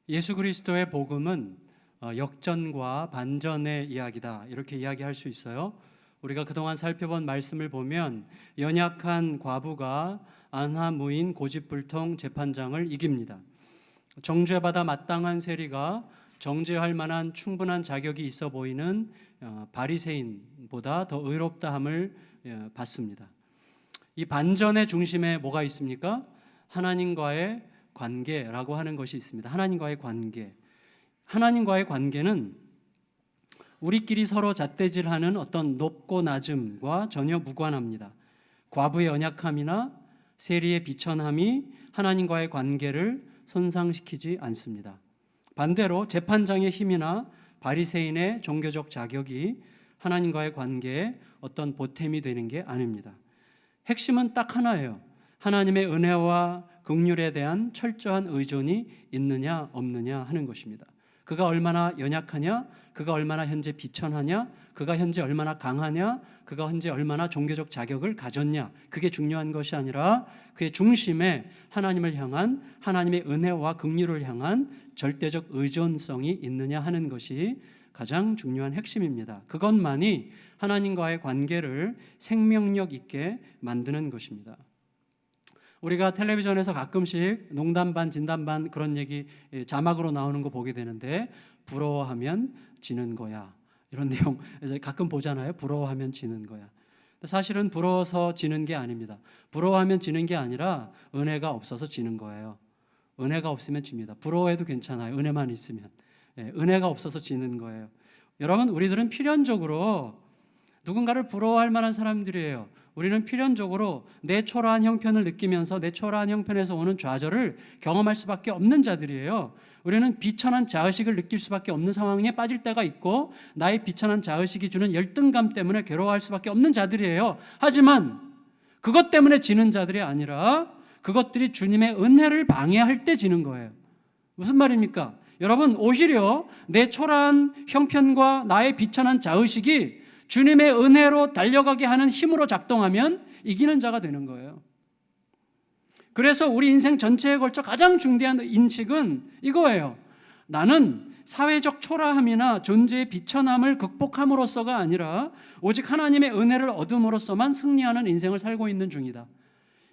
예수 그리스도의 복음은 역전과 반전의 이야기다, 이렇게 이야기할 수 있어요. 우리가 그동안 살펴본 말씀을 보면 연약한 과부가 안하무인 고집불통 재판장을 이깁니다. 정죄받아 마땅한 세리가 정죄할 만한 충분한 자격이 있어 보이는 바리새인보다 더 의롭다함을 받습니다. 이 반전의 중심에 뭐가 있습니까? 하나님과의 관계라고 하는 것이 있습니다. 하나님과의 관계. 하나님과의 관계는 우리끼리 서로 잣대질하는 어떤 높고 낮음과 전혀 무관합니다. 과부의 연약함이나 세리의 비천함이 하나님과의 관계를 손상시키지 않습니다. 반대로 재판장의 힘이나 바리새인의 종교적 자격이 하나님과의 관계에 어떤 보탬이 되는 게 아닙니다. 핵심은 딱 하나예요. 하나님의 은혜와 긍휼에 대한 철저한 의존이 있느냐 없느냐 하는 것입니다. 그가 얼마나 연약하냐, 그가 얼마나 현재 비천하냐, 그가 현재 얼마나 강하냐, 그가 현재 얼마나 종교적 자격을 가졌냐, 그게 중요한 것이 아니라 그의 중심에 하나님을 향한, 하나님의 은혜와 긍휼을 향한 절대적 의존성이 있느냐 하는 것이 가장 중요한 핵심입니다. 그것만이 하나님과의 관계를 생명력 있게 만드는 것입니다. 우리가 텔레비전에서 가끔씩 농담 반 진담 반 그런 얘기 자막으로 나오는 거 보게 되는데, 부러워하면 지는 거야, 이런 내용 가끔 보잖아요. 부러워하면 지는 거야. 사실은 부러워서 지는 게 아닙니다. 부러워하면 지는 게 아니라 은혜가 없어서 지는 거예요. 은혜가 없으면 집니다. 부러워해도 괜찮아요. 은혜만 있으면. 은혜가 없어서 지는 거예요. 여러분, 우리들은 필연적으로 누군가를 부러워할 만한 사람들이에요. 우리는 필연적으로 내 초라한 형편을 느끼면서 내 초라한 형편에서 오는 좌절을 경험할 수밖에 없는 자들이에요. 우리는 비천한 자의식을 느낄 수밖에 없는 상황에 빠질 때가 있고, 나의 비천한 자의식이 주는 열등감 때문에 괴로워할 수밖에 없는 자들이에요. 하지만 그것 때문에 지는 자들이 아니라 그것들이 주님의 은혜를 방해할 때 지는 거예요. 무슨 말입니까? 여러분, 오히려 내 초라한 형편과 나의 비천한 자의식이 주님의 은혜로 달려가게 하는 힘으로 작동하면 이기는 자가 되는 거예요. 그래서 우리 인생 전체에 걸쳐 가장 중대한 인식은 이거예요. 나는 사회적 초라함이나 존재의 비천함을 극복함으로써가 아니라 오직 하나님의 은혜를 얻음으로써만 승리하는 인생을 살고 있는 중이다.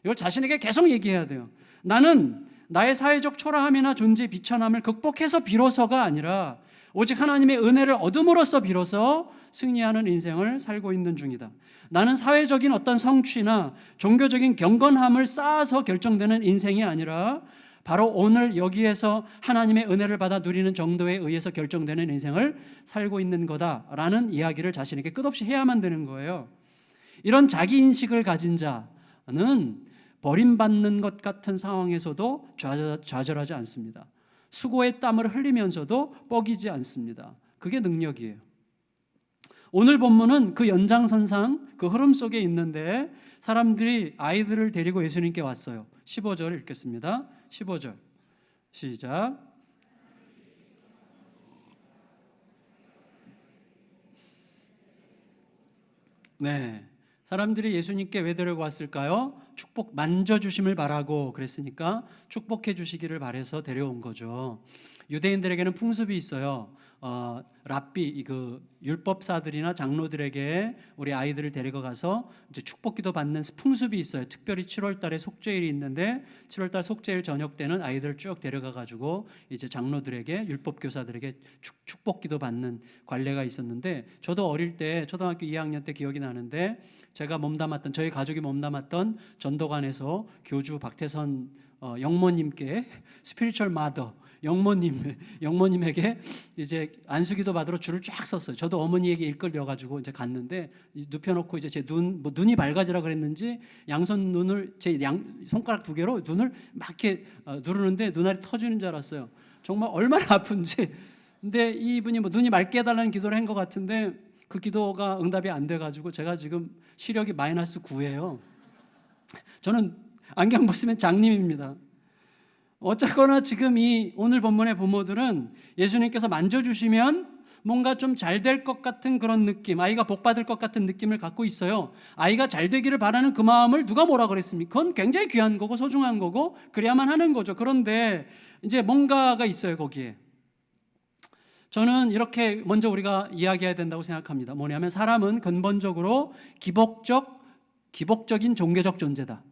이걸 자신에게 계속 얘기해야 돼요. 나는 나의 사회적 초라함이나 존재의 비천함을 극복해서 비로소가 아니라 오직 하나님의 은혜를 얻음으로써 비로소 승리하는 인생을 살고 있는 중이다. 나는 사회적인 어떤 성취나 종교적인 경건함을 쌓아서 결정되는 인생이 아니라 바로 오늘 여기에서 하나님의 은혜를 받아 누리는 정도에 의해서 결정되는 인생을 살고 있는 거다라는 이야기를 자신에게 끝없이 해야만 되는 거예요. 이런 자기인식을 가진 자는 버림받는 것 같은 상황에서도 좌절하지 않습니다. 수고의 땀을 흘리면서도 뻐기지 않습니다. 그게 능력이에요. 오늘 본문은 그 연장선상, 그 흐름 속에 있는데 사람들이 아이들을 데리고 예수님께 왔어요. 15절 읽겠습니다. 15절 시작. 네, 사람들이 예수님께 왜 데리고 왔을까요? 축복 만져주심을 바라고 그랬으니까 축복해 주시기를 바라서 데려온 거죠. 유대인들에게는 풍습이 있어요. 랍비, 그 율법사들이나 장로들에게 우리 아이들을 데리고 가서 이제 축복기도 받는 풍습이 있어요. 특별히 7월 달에 속죄일이 있는데 7월 달 속죄일 저녁 때는 아이들을 쭉 데려가 가지고 이제 장로들에게, 율법교사들에게 축복기도 받는 관례가 있었는데, 저도 어릴 때 초등학교 2학년 때 기억이 나는데, 제가 몸담았던, 저희 가족이 몸담았던 전도관에서 교주 박태선 영모님께 스피리추얼 마더 영모님에게 이제 안수기도 받으러 줄을 쫙 섰어요. 저도 어머니에게 이끌려가지고 이제 갔는데, 눕혀놓고 이제 제 눈이 밝아지라 그랬는지 양손 눈을, 제 손가락 2개로 눈을 막 이렇게 누르는데 눈알이 터지는 줄 알았어요. 정말 얼마나 아픈지. 근데 이분이 눈이 맑게 해달라는 기도를 한 것 같은데 그 기도가 응답이 안 돼가지고 제가 지금 시력이 -9예요. 저는 안경 벗으면 장님입니다. 어쨌거나 지금 이 오늘 본문의 부모들은 예수님께서 만져주시면 뭔가 좀 잘 될 것 같은 그런 느낌, 아이가 복 받을 것 같은 느낌을 갖고 있어요. 아이가 잘 되기를 바라는 그 마음을 누가 뭐라 그랬습니까? 그건 굉장히 귀한 거고 소중한 거고 그래야만 하는 거죠. 그런데 이제 뭔가가 있어요, 거기에. 저는 이렇게 먼저 우리가 이야기해야 된다고 생각합니다. 뭐냐면 사람은 근본적으로 기복적인 종교적 존재다.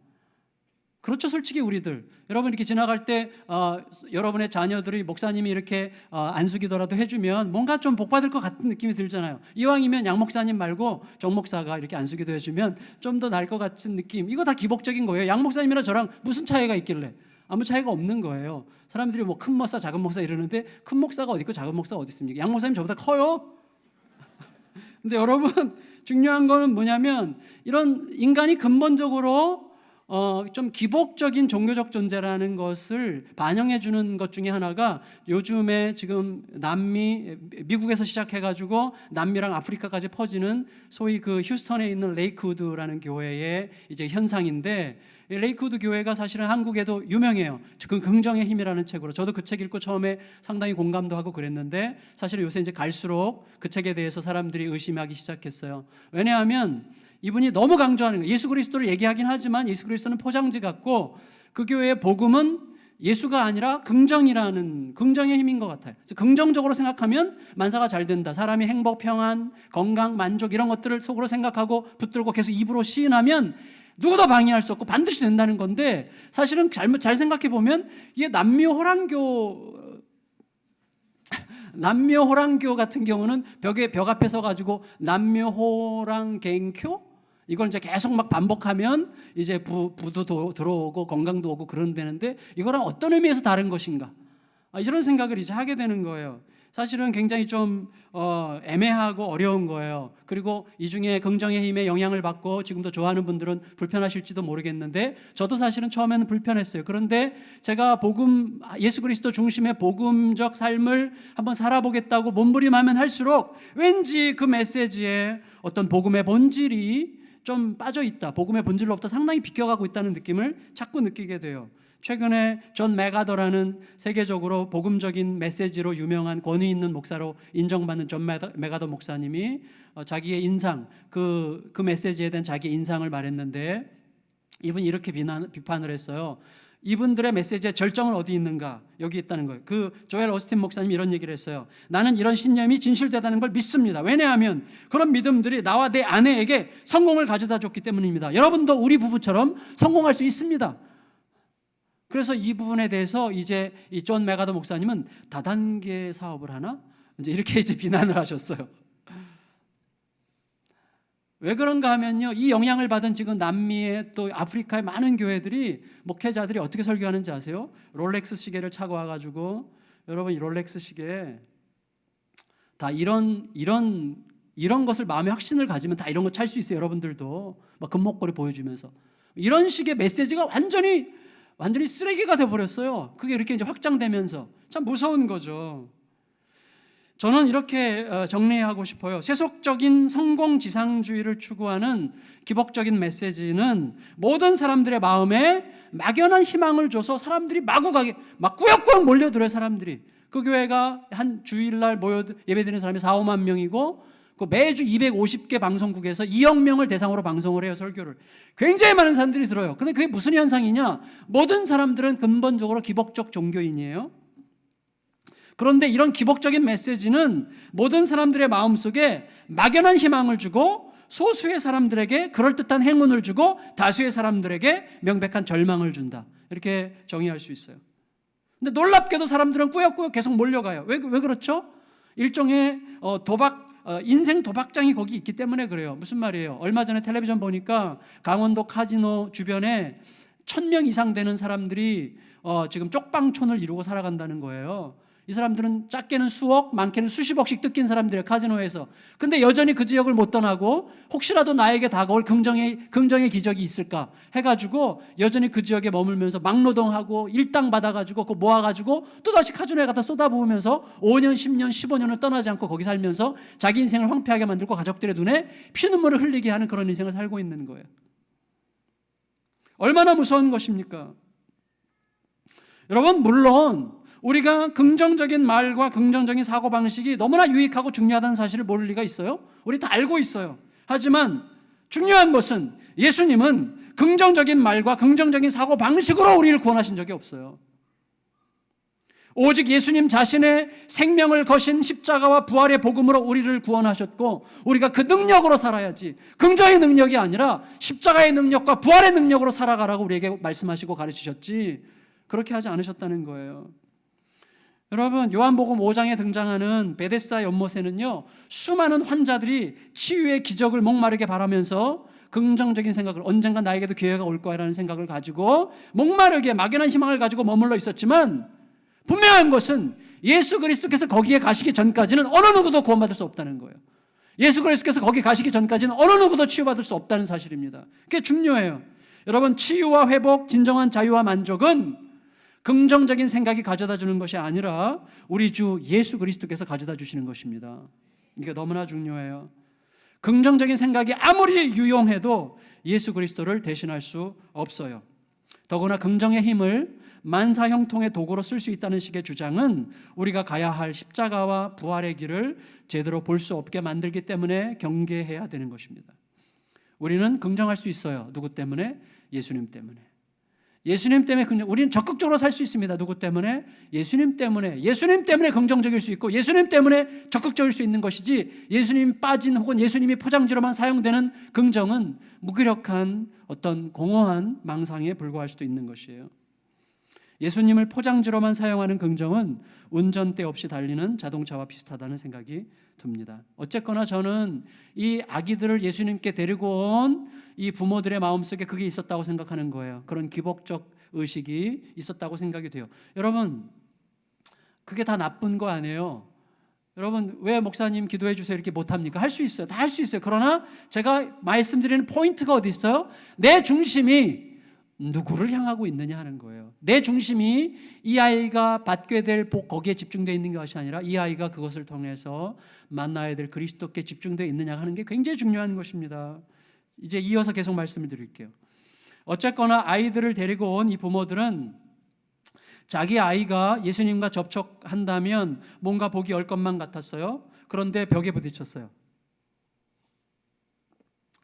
그렇죠, 솔직히 우리들. 여러분 이렇게 지나갈 때 여러분의 자녀들이 목사님이 이렇게 안수기도라도 해주면 뭔가 좀 복받을 것 같은 느낌이 들잖아요. 이왕이면 양 목사님 말고 정 목사가 이렇게 안수기도 해주면 좀 더 나을 것 같은 느낌. 이거 다 기복적인 거예요. 양 목사님이랑 저랑 무슨 차이가 있길래? 아무 차이가 없는 거예요. 사람들이 뭐 큰 목사, 작은 목사 이러는데 큰 목사가 어디 있고 작은 목사가 어디 있습니까? 양 목사님 저보다 커요. 근데 여러분 중요한 거는 뭐냐면 이런 인간이 근본적으로 좀 기복적인 종교적 존재라는 것을 반영해 주는 것 중에 하나가 요즘에 지금 미국에서 시작해가지고 남미랑 아프리카까지 퍼지는 소위 그 휴스턴에 있는 레이크우드라는 교회의 이제 현상인데, 레이크우드 교회가 사실은 한국에도 유명해요. 그 긍정의 힘이라는 책으로. 저도 그 책 읽고 처음에 상당히 공감도 하고 그랬는데 사실은 요새 이제 갈수록 그 책에 대해서 사람들이 의심하기 시작했어요. 왜냐하면 이분이 너무 강조하는 거예요. 예수 그리스도를 얘기하긴 하지만 예수 그리스도는 포장지 같고 그 교회의 복음은 예수가 아니라 긍정이라는 긍정의 힘인 것 같아요. 그래서 긍정적으로 생각하면 만사가 잘 된다. 사람이 행복, 평안, 건강, 만족 이런 것들을 속으로 생각하고 붙들고 계속 입으로 시인하면 누구도 방해할 수 없고 반드시 된다는 건데, 사실은 잘 생각해 보면 이게 남묘호랑교 같은 경우는 벽 앞에 서 가지고 남묘호랑갱교 이걸 이제 계속 막 반복하면 이제 부도 들어오고 건강도 오고 그런다는데, 이거랑 어떤 의미에서 다른 것인가? 이런 생각을 이제 하게 되는 거예요. 사실은 굉장히 좀 애매하고 어려운 거예요. 그리고 이 중에 긍정의 힘에 영향을 받고 지금도 좋아하는 분들은 불편하실지도 모르겠는데 저도 사실은 처음에는 불편했어요. 그런데 제가 예수 그리스도 중심의 복음적 삶을 한번 살아보겠다고 몸부림하면 할수록 왠지 그 메시지에 어떤 복음의 본질이 좀 빠져있다, 복음의 본질로부터 상당히 비껴가고 있다는 느낌을 자꾸 느끼게 돼요. 최근에 존 맥아더라는 세계적으로 복음적인 메시지로 유명한 권위 있는 목사로 인정받는 존 맥아더 목사님이 자기의 인상, 그 메시지에 대한 자기의 인상을 말했는데, 이분이 이렇게 비판을 했어요. 이분들의 메시지의 절정은 어디 있는가? 여기 있다는 거예요. 그 조엘 오스틴 목사님이 이런 얘기를 했어요. 나는 이런 신념이 진실되다는 걸 믿습니다. 왜냐하면 그런 믿음들이 나와 내 아내에게 성공을 가져다 줬기 때문입니다. 여러분도 우리 부부처럼 성공할 수 있습니다. 그래서 이 부분에 대해서 이제 이 존 맥아더 목사님은 다단계 사업을 하나? 이제 이렇게 이제 비난을 하셨어요. 왜 그런가 하면요, 이 영향을 받은 지금 남미의 또 아프리카의 많은 교회들이, 목회자들이 어떻게 설교하는지 아세요? 롤렉스 시계를 차고 와가지고, 여러분 이 롤렉스 시계 다 이런 것을 마음의 확신을 가지면 다 이런 거 찰 수 있어요. 여러분들도 막 금목걸이 보여주면서 이런 식의 메시지가 완전히 쓰레기가 돼버렸어요. 그게 이렇게 이제 확장되면서 참 무서운 거죠. 저는 이렇게 정리하고 싶어요. 세속적인 성공지상주의를 추구하는 기복적인 메시지는 모든 사람들의 마음에 막연한 희망을 줘서 사람들이 마구가게 막 꾸역꾸역 몰려들어요. 사람들이 그 교회가 한 주일날 모여 예배드리는 사람이 4, 5만 명이고 그 매주 250개 방송국에서 2억 명을 대상으로 방송을 해요. 설교를 굉장히 많은 사람들이 들어요. 근데 그게 무슨 현상이냐? 모든 사람들은 근본적으로 기복적 종교인이에요. 그런데 이런 기복적인 메시지는 모든 사람들의 마음속에 막연한 희망을 주고 소수의 사람들에게 그럴듯한 행운을 주고 다수의 사람들에게 명백한 절망을 준다. 이렇게 정의할 수 있어요. 근데 놀랍게도 사람들은 꾸역꾸역 계속 몰려가요. 왜 그렇죠? 일종의 인생 도박장이 거기 있기 때문에 그래요. 무슨 말이에요? 얼마 전에 텔레비전 보니까 강원도 카지노 주변에 1,000명 이상 되는 사람들이 지금 쪽방촌을 이루고 살아간다는 거예요. 이 사람들은 작게는 수억, 많게는 수십억씩 뜯긴 사람들이에요. 카지노에서. 근데 여전히 그 지역을 못 떠나고 혹시라도 나에게 다가올 긍정의 기적이 있을까 해가지고 여전히 그 지역에 머물면서 막노동하고 일당 받아가지고 그거 모아가지고 또다시 카지노에 갖다 쏟아부으면서 5년, 10년, 15년을 떠나지 않고 거기 살면서 자기 인생을 황폐하게 만들고 가족들의 눈에 피눈물을 흘리게 하는 그런 인생을 살고 있는 거예요. 얼마나 무서운 것입니까? 여러분, 물론 우리가 긍정적인 말과 긍정적인 사고방식이 너무나 유익하고 중요하다는 사실을 모를 리가 있어요? 우리 다 알고 있어요. 하지만 중요한 것은 예수님은 긍정적인 말과 긍정적인 사고방식으로 우리를 구원하신 적이 없어요. 오직 예수님 자신의 생명을 거신 십자가와 부활의 복음으로 우리를 구원하셨고, 우리가 그 능력으로 살아야지, 긍정의 능력이 아니라 십자가의 능력과 부활의 능력으로 살아가라고 우리에게 말씀하시고 가르치셨지, 그렇게 하지 않으셨다는 거예요. 여러분, 요한복음 5장에 등장하는 베데스다 연못에는요, 수많은 환자들이 치유의 기적을 목마르게 바라면서 긍정적인 생각을, 언젠가 나에게도 기회가 올 거야라는 생각을 가지고 목마르게 막연한 희망을 가지고 머물러 있었지만, 분명한 것은 예수 그리스도께서 거기에 가시기 전까지는 어느 누구도 구원받을 수 없다는 거예요. 예수 그리스도께서 거기 가시기 전까지는 어느 누구도 치유받을 수 없다는 사실입니다. 그게 중요해요. 여러분, 치유와 회복, 진정한 자유와 만족은 긍정적인 생각이 가져다 주는 것이 아니라 우리 주 예수 그리스도께서 가져다 주시는 것입니다. 이게 너무나 중요해요. 긍정적인 생각이 아무리 유용해도 예수 그리스도를 대신할 수 없어요. 더구나 긍정의 힘을 만사형통의 도구로 쓸 수 있다는 식의 주장은 우리가 가야 할 십자가와 부활의 길을 제대로 볼 수 없게 만들기 때문에 경계해야 되는 것입니다. 우리는 긍정할 수 있어요. 누구 때문에? 예수님 때문에. 예수님 때문에 우리는 적극적으로 살 수 있습니다. 누구 때문에? 예수님 때문에. 예수님 때문에 긍정적일 수 있고 예수님 때문에 적극적일 수 있는 것이지, 예수님 빠진 혹은 예수님이 포장지로만 사용되는 긍정은 무기력한 어떤 공허한 망상에 불과할 수도 있는 것이에요. 예수님을 포장지로만 사용하는 긍정은 운전대 없이 달리는 자동차와 비슷하다는 생각이 듭니다. 어쨌거나 저는 이 아기들을 예수님께 데리고 온 이 부모들의 마음속에 그게 있었다고 생각하는 거예요. 그런 기복적 의식이 있었다고 생각이 돼요. 여러분, 그게 다 나쁜 거 아니에요. 여러분, 왜 목사님 기도해 주세요 이렇게 못합니까? 할 수 있어요. 다 할 수 있어요. 그러나 제가 말씀드리는 포인트가 어디 있어요? 내 중심이 누구를 향하고 있느냐 하는 거예요. 내 중심이 이 아이가 받게 될 복, 거기에 집중되어 있는 것이 아니라 이 아이가 그것을 통해서 만나야 될 그리스도께 집중되어 있느냐 하는 게 굉장히 중요한 것입니다. 이제 이어서 계속 말씀을 드릴게요. 어쨌거나 아이들을 데리고 온 이 부모들은 자기 아이가 예수님과 접촉한다면 뭔가 복이 올 것만 같았어요. 그런데 벽에 부딪혔어요.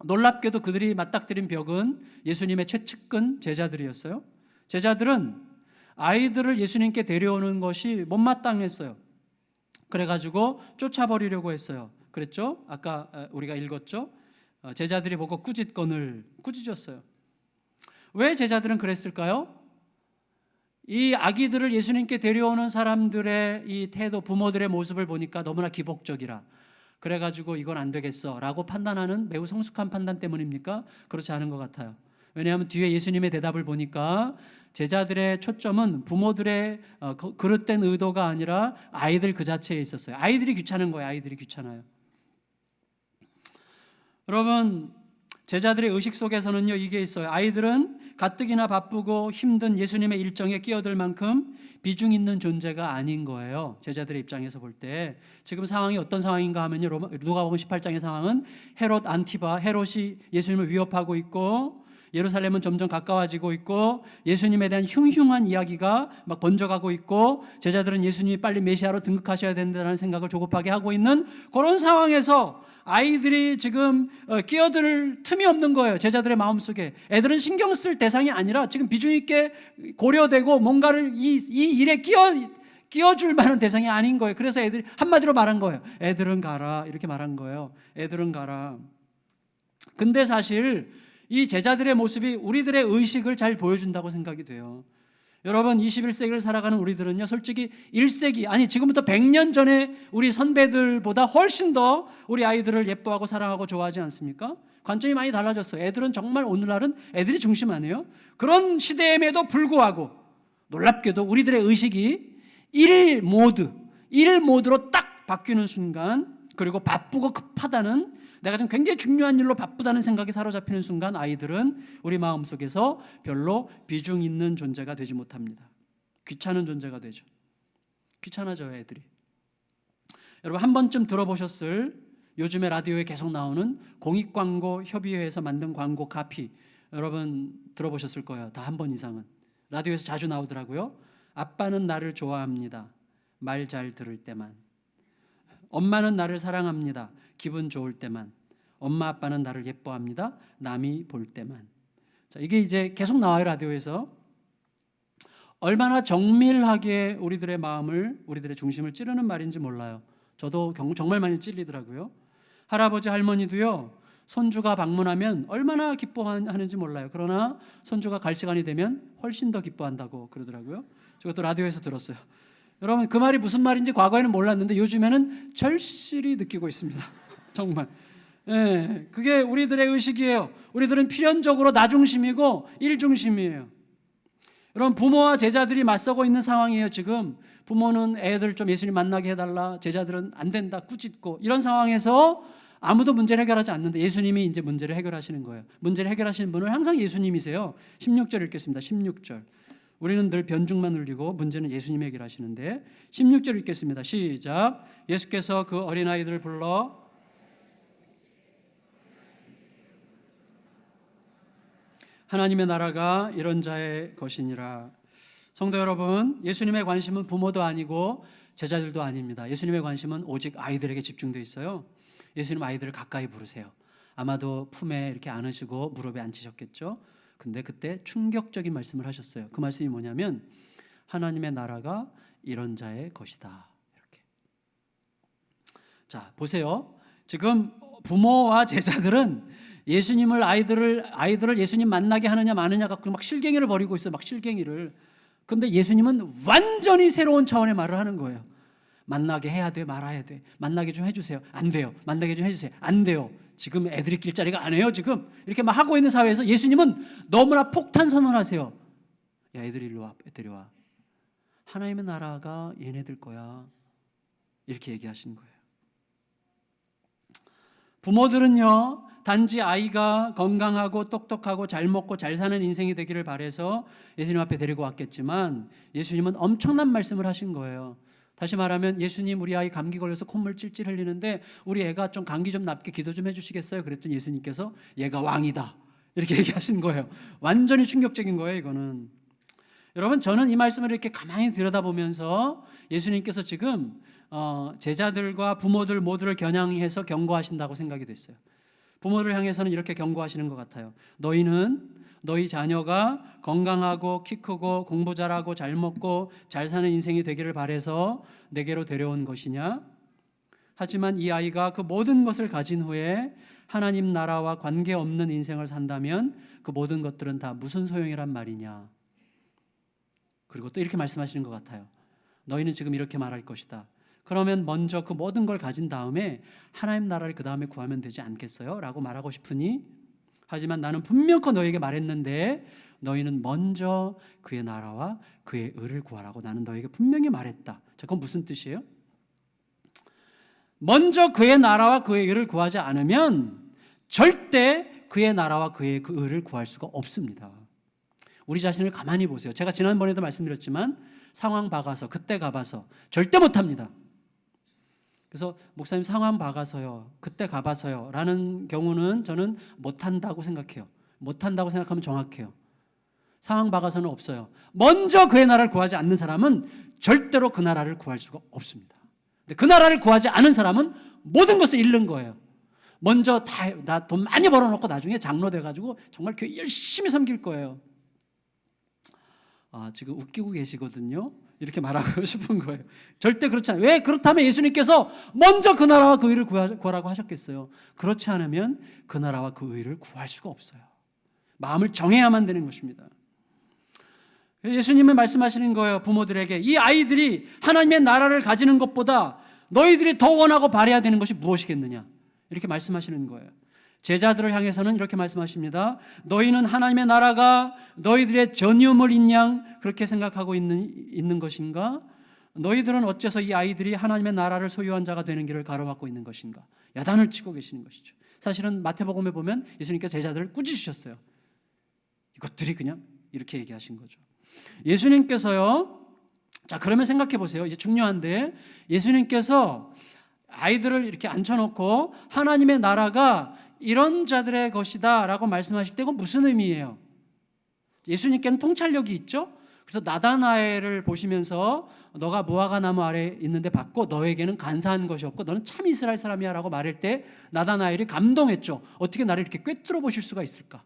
놀랍게도 그들이 맞닥뜨린 벽은 예수님의 최측근 제자들이었어요. 제자들은 아이들을 예수님께 데려오는 것이 못마땅했어요. 그래가지고 쫓아버리려고 했어요. 그랬죠? 아까 우리가 읽었죠? 제자들이 보고 꾸짖었어요. 왜 제자들은 그랬을까요? 이 아기들을 예수님께 데려오는 사람들의 이 태도, 부모들의 모습을 보니까 너무나 기복적이라, 그래가지고 이건 안 되겠어 라고 판단하는 매우 성숙한 판단 때문입니까? 그렇지 않은 것 같아요. 왜냐하면 뒤에 예수님의 대답을 보니까 제자들의 초점은 부모들의 그릇된 의도가 아니라 아이들 그 자체에 있었어요. 아이들이 귀찮은 거예요. 아이들이 귀찮아요. 여러분, 제자들의 의식 속에서는요, 이게 있어요. 아이들은 가뜩이나 바쁘고 힘든 예수님의 일정에 끼어들 만큼 비중 있는 존재가 아닌 거예요. 제자들의 입장에서 볼 때 지금 상황이 어떤 상황인가 하면요, 누가복음 18장의 상황은 헤롯 안티바, 헤롯이 예수님을 위협하고 있고 예루살렘은 점점 가까워지고 있고 예수님에 대한 흉흉한 이야기가 막 번져가고 있고 제자들은 예수님이 빨리 메시아로 등극하셔야 된다는 생각을 조급하게 하고 있는 그런 상황에서 아이들이 지금 끼어들 틈이 없는 거예요. 제자들의 마음속에. 애들은 신경 쓸 대상이 아니라 지금 비중 있게 고려되고 뭔가를 이 일에 끼어줄 만한 대상이 아닌 거예요. 그래서 애들이 한마디로 말한 거예요. 애들은 가라, 이렇게 말한 거예요. 애들은 가라. 근데 사실 이 제자들의 모습이 우리들의 의식을 잘 보여준다고 생각이 돼요. 여러분, 21세기를 살아가는 우리들은요, 솔직히 1세기, 아니 지금부터 100년 전에 우리 선배들보다 훨씬 더 우리 아이들을 예뻐하고 사랑하고 좋아하지 않습니까? 관점이 많이 달라졌어요. 애들은 정말 오늘날은 애들이 중심 아니에요? 그런 시대임에도 불구하고 놀랍게도 우리들의 의식이 일 모드로 딱 바뀌는 순간, 그리고 바쁘고 급하다는, 내가 지금 굉장히 중요한 일로 바쁘다는 생각이 사로잡히는 순간 아이들은 우리 마음속에서 별로 비중 있는 존재가 되지 못합니다. 귀찮은 존재가 되죠. 귀찮아져요, 애들이. 여러분, 한 번쯤 들어보셨을, 요즘에 라디오에 계속 나오는 공익광고협의회에서 만든 광고 카피, 여러분 들어보셨을 거예요. 다 한 번 이상은. 라디오에서 자주 나오더라고요. 아빠는 나를 좋아합니다. 말 잘 들을 때만. 엄마는 나를 사랑합니다. 기분 좋을 때만. 엄마 아빠는 나를 예뻐합니다. 남이 볼 때만. 자, 이게 이제 계속 나와요, 라디오에서. 얼마나 정밀하게 우리들의 마음을, 우리들의 중심을 찌르는 말인지 몰라요. 저도 정말 많이 찔리더라고요. 할아버지 할머니도요, 손주가 방문하면 얼마나 기뻐하는지 몰라요. 그러나 손주가 갈 시간이 되면 훨씬 더 기뻐한다고 그러더라고요. 저것도 라디오에서 들었어요. 여러분, 그 말이 무슨 말인지 과거에는 몰랐는데 요즘에는 절실히 느끼고 있습니다. 정말. 예, 그게 우리들의 의식이에요. 우리들은 필연적으로 나 중심이고 일 중심이에요. 여러분, 부모와 제자들이 맞서고 있는 상황이에요. 지금 부모는 애들 좀 예수님 만나게 해달라, 제자들은 안 된다, 꾸짖고, 이런 상황에서 아무도 문제를 해결하지 않는데 예수님이 이제 문제를 해결하시는 거예요. 문제를 해결하시는 분은 항상 예수님이세요. 16절 읽겠습니다. 16절. 우리는 늘 변죽만 울리고 문제는 예수님이 해결하시는데 16절 읽겠습니다. 시작. 예수께서 그 어린아이들을 불러 하나님의 나라가 이런 자의 것이니라. 성도 여러분, 예수님의 관심은 부모도 아니고 제자들도 아닙니다. 예수님의 관심은 오직 아이들에게 집중되어 있어요. 예수님 아이들을 가까이 부르세요. 아마도 품에 이렇게 안으시고 무릎에 앉히셨겠죠. 근데 그때 충격적인 말씀을 하셨어요. 그 말씀이 뭐냐면 하나님의 나라가 이런 자의 것이다. 이렇게. 자, 보세요. 지금 부모와 제자들은 예수님을 아이들을 예수님 만나게 하느냐 마느냐 갖고 막 실갱이를 벌이고 있어요. 막 실갱이를. 근데 예수님은 완전히 새로운 차원의 말을 하는 거예요. 만나게 해야 돼, 말아야 돼. 만나게 좀 해주세요. 안 돼요. 만나게 좀 해주세요. 안 돼요. 지금 애들이 길자리가 안 해요. 지금 이렇게 막 하고 있는 사회에서 예수님은 너무나 폭탄 선언하세요. 야, 애들 일로 와, 데려와. 하나님의 나라가 얘네들 거야. 이렇게 얘기하시는 거예요. 부모들은요, 단지 아이가 건강하고 똑똑하고 잘 먹고 잘 사는 인생이 되기를 바라서 예수님 앞에 데리고 왔겠지만 예수님은 엄청난 말씀을 하신 거예요. 다시 말하면 예수님, 우리 아이 감기 걸려서 콧물 찔찔 흘리는데 우리 애가 좀 감기 좀 낫게 기도 좀 해주시겠어요? 그랬더니 예수님께서 얘가 왕이다 이렇게 얘기하신 거예요. 완전히 충격적인 거예요. 이거는. 여러분, 저는 이 말씀을 이렇게 가만히 들여다보면서 예수님께서 지금 제자들과 부모들 모두를 겨냥해서 경고하신다고 생각이 됐어요. 부모를 향해서는 이렇게 경고하시는 것 같아요. 너희는 너희 자녀가 건강하고 키 크고 공부 잘하고 잘 먹고 잘 사는 인생이 되기를 바라서 내게로 데려온 것이냐? 하지만 이 아이가 그 모든 것을 가진 후에 하나님 나라와 관계없는 인생을 산다면 그 모든 것들은 다 무슨 소용이란 말이냐? 그리고 또 이렇게 말씀하시는 것 같아요. 너희는 지금 이렇게 말할 것이다. 그러면 먼저 그 모든 걸 가진 다음에 하나님 나라를 그 다음에 구하면 되지 않겠어요? 라고 말하고 싶으니 하지만 나는 분명히 너희에게 말했는데 너희는 먼저 그의 나라와 그의 의를 구하라고 나는 너희에게 분명히 말했다. 자, 그건 무슨 뜻이에요? 먼저 그의 나라와 그의 의를 구하지 않으면 절대 그의 나라와 그의 그 의를 구할 수가 없습니다. 우리 자신을 가만히 보세요. 제가 지난번에도 말씀드렸지만 상황 봐가서 그때 가봐서 절대 못합니다. 그래서 목사님 상황 봐가서요, 그때 가봐서요 라는 경우는 저는 못한다고 생각해요. 못한다고 생각하면 정확해요. 상황 봐가서는 없어요. 먼저 그의 나라를 구하지 않는 사람은 절대로 그 나라를 구할 수가 없습니다. 근데 그 나라를 구하지 않은 사람은 모든 것을 잃는 거예요. 먼저 나 돈 많이 벌어놓고 나중에 장로 돼가지고 정말 교회 열심히 섬길 거예요. 지금 웃기고 계시거든요. 이렇게 말하고 싶은 거예요. 절대 그렇지 않아요. 왜? 그렇다면 예수님께서 먼저 그 나라와 그 의를 구하라고 하셨겠어요. 그렇지 않으면 그 나라와 그 의를 구할 수가 없어요. 마음을 정해야만 되는 것입니다. 예수님은 말씀하시는 거예요. 부모들에게 이 아이들이 하나님의 나라를 가지는 것보다 너희들이 더 원하고 바라야 되는 것이 무엇이겠느냐 이렇게 말씀하시는 거예요. 제자들을 향해서는 이렇게 말씀하십니다. 너희는 하나님의 나라가 너희들의 전유물인 양 그렇게 생각하고 있는 것인가? 너희들은 어째서 이 아이들이 하나님의 나라를 소유한 자가 되는 길을 가로막고 있는 것인가? 야단을 치고 계시는 것이죠. 사실은 마태복음에 보면 예수님께서 제자들을 꾸짖으셨어요. 이것들이 그냥 이렇게 얘기하신 거죠. 예수님께서요. 자, 그러면 생각해 보세요. 이제 중요한데 예수님께서 아이들을 이렇게 앉혀놓고 하나님의 나라가 이런 자들의 것이다 라고 말씀하실 때 그건 무슨 의미예요? 예수님께는 통찰력이 있죠? 그래서 나다나엘을 보시면서 너가 무화과 나무 아래 있는데 봤고 너에게는 간사한 것이 없고 너는 참 이스라엘 사람이야 라고 말할 때 나다나엘이 감동했죠. 어떻게 나를 이렇게 꿰뚫어 보실 수가 있을까?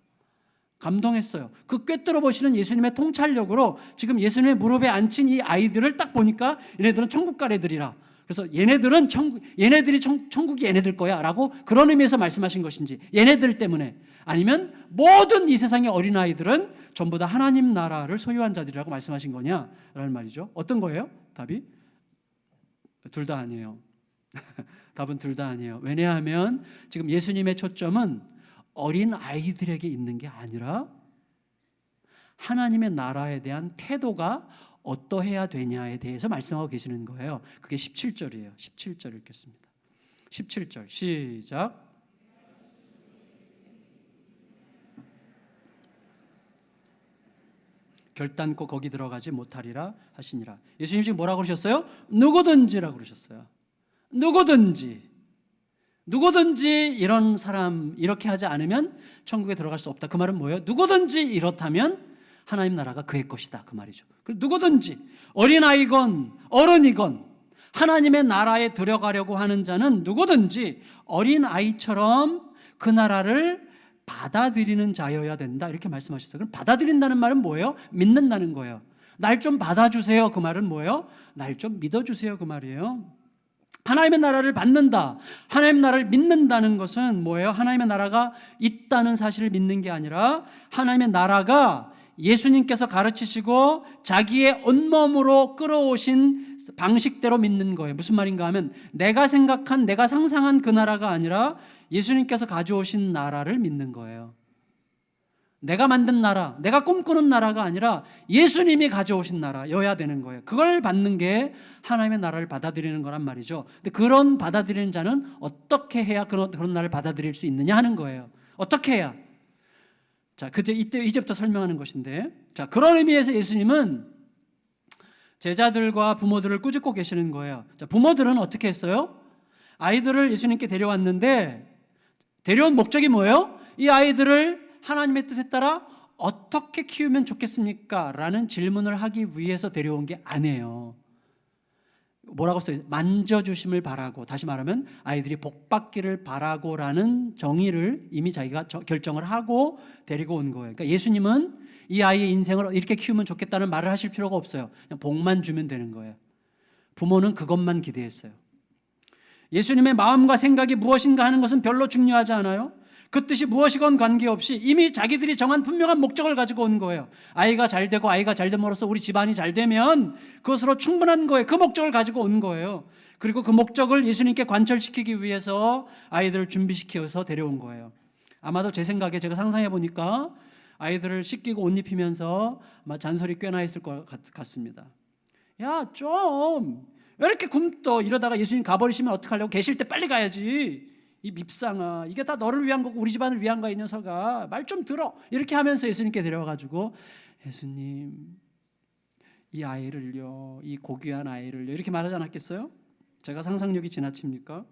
감동했어요. 그 꿰뚫어 보시는 예수님의 통찰력으로 지금 예수님의 무릎에 앉힌 이 아이들을 딱 보니까 얘네들은 천국 갈 애들이라, 그래서 얘네들이 천국이 얘네들 거야 라고 그런 의미에서 말씀하신 것인지, 얘네들 때문에, 아니면 모든 이 세상의 어린아이들은 전부 다 하나님 나라를 소유한 자들이라고 말씀하신 거냐라는 말이죠. 어떤 거예요? 답이? 둘 다 아니에요. 답은 둘 다 아니에요. 왜냐하면 지금 예수님의 초점은 어린 아이들에게 있는 게 아니라 하나님의 나라에 대한 태도가 어떠해야 되냐에 대해서 말씀하고 계시는 거예요. 그게 17절이에요. 17절 읽겠습니다. 17절 시작. 결단코 거기 들어가지 못하리라 하시니라. 예수님 지금 뭐라고 그러셨어요? 누구든지라고 그러셨어요. 누구든지 이런 사람 이렇게 하지 않으면 천국에 들어갈 수 없다. 그 말은 뭐예요? 누구든지 이렇다면 하나님 나라가 그의 것이다, 그 말이죠. 누구든지 어린아이건 어른이건 하나님의 나라에 들어가려고 하는 자는 누구든지 어린아이처럼 그 나라를 받아들이는 자여야 된다, 이렇게 말씀하셨어요. 그럼 받아들인다는 말은 뭐예요? 믿는다는 거예요. 날 좀 받아주세요, 그 말은 뭐예요? 날 좀 믿어주세요, 그 말이에요. 하나님의 나라를 받는다, 하나님의 나라를 믿는다는 것은 뭐예요? 하나님의 나라가 있다는 사실을 믿는 게 아니라 하나님의 나라가 예수님께서 가르치시고 자기의 온몸으로 끌어오신 방식대로 믿는 거예요. 무슨 말인가 하면 내가 생각한, 내가 상상한 그 나라가 아니라 예수님께서 가져오신 나라를 믿는 거예요. 내가 만든 나라, 내가 꿈꾸는 나라가 아니라 예수님이 가져오신 나라여야 되는 거예요. 그걸 받는 게 하나님의 나라를 받아들이는 거란 말이죠. 근데 그런 받아들이는 자는 어떻게 해야 그런 나라를 받아들일 수 있느냐 하는 거예요. 어떻게 해야? 자, 이제부터 설명하는 것인데, 자, 그런 의미에서 예수님은 제자들과 부모들을 꾸짖고 계시는 거예요. 자, 부모들은 어떻게 했어요? 아이들을 예수님께 데려왔는데 데려온 목적이 뭐예요? 이 아이들을 하나님의 뜻에 따라 어떻게 키우면 좋겠습니까? 라는 질문을 하기 위해서 데려온 게 아니에요. 뭐라고 써요? 만져주심을 바라고, 다시 말하면 아이들이 복받기를 바라고 라는 정의를 이미 자기가 결정을 하고 데리고 온 거예요. 그러니까 예수님은 이 아이의 인생을 이렇게 키우면 좋겠다는 말을 하실 필요가 없어요. 그냥 복만 주면 되는 거예요. 부모는 그것만 기대했어요. 예수님의 마음과 생각이 무엇인가 하는 것은 별로 중요하지 않아요. 그 뜻이 무엇이건 관계없이 이미 자기들이 정한 분명한 목적을 가지고 온 거예요. 아이가 잘 되고 아이가 잘 됨으로써 우리 집안이 잘 되면 그것으로 충분한 거예요. 그 목적을 가지고 온 거예요. 그리고 그 목적을 예수님께 관철시키기 위해서 아이들을 준비시켜서 데려온 거예요. 아마도 제 생각에, 제가 상상해 보니까 아이들을 씻기고 옷 입히면서 아마 잔소리 꽤나 했을 것 같습니다. 야, 좀 왜 이렇게 굶떠? 이러다가 예수님 가버리시면 어떡하려고? 계실 때 빨리 가야지. 이 밉상아, 이게 다 너를 위한 거고 우리 집안을 위한 거야, 이 녀석아. 말 좀 들어. 이렇게 하면서 예수님께 데려와가지고, 예수님, 이 아이를요, 이 고귀한 아이를요, 이렇게 말하지 않았겠어요? 제가 상상력이 지나칩니까?